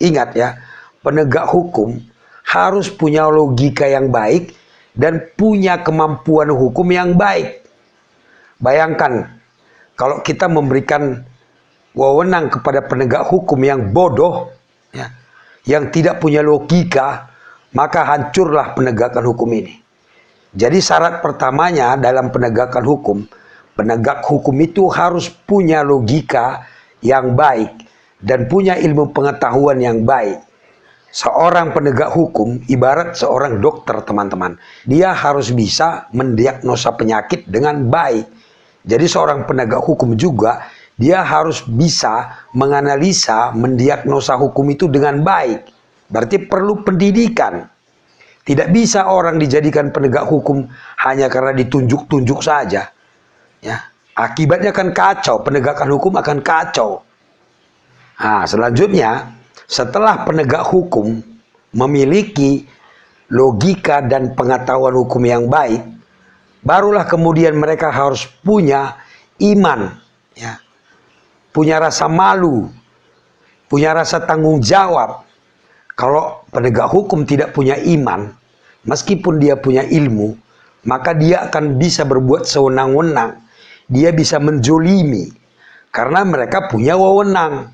Ingat ya, penegak hukum harus punya logika yang baik dan punya kemampuan hukum yang baik. Bayangkan kalau kita memberikan wewenang kepada penegak hukum yang bodoh, ya, yang tidak punya logika, maka hancurlah penegakan hukum ini. Jadi syarat pertamanya dalam penegakan hukum, penegak hukum itu harus punya logika yang baik dan punya ilmu pengetahuan yang baik. Seorang penegak hukum ibarat seorang dokter, teman-teman. Dia harus bisa mendiagnosa penyakit dengan baik. Jadi seorang penegak hukum juga, dia harus bisa menganalisa, mendiagnosa hukum itu dengan baik. Berarti perlu pendidikan. Tidak bisa orang dijadikan penegak hukum hanya karena ditunjuk-tunjuk saja. Ya, akibatnya akan kacau, penegakan hukum akan kacau. Nah, selanjutnya, setelah penegak hukum memiliki logika dan pengetahuan hukum yang baik, barulah kemudian mereka harus punya iman, ya, punya rasa malu, punya rasa tanggung jawab. Kalau penegak hukum tidak punya iman, meskipun dia punya ilmu, maka dia akan bisa berbuat sewenang-wenang. Dia bisa menjolimi, karena mereka punya wewenang.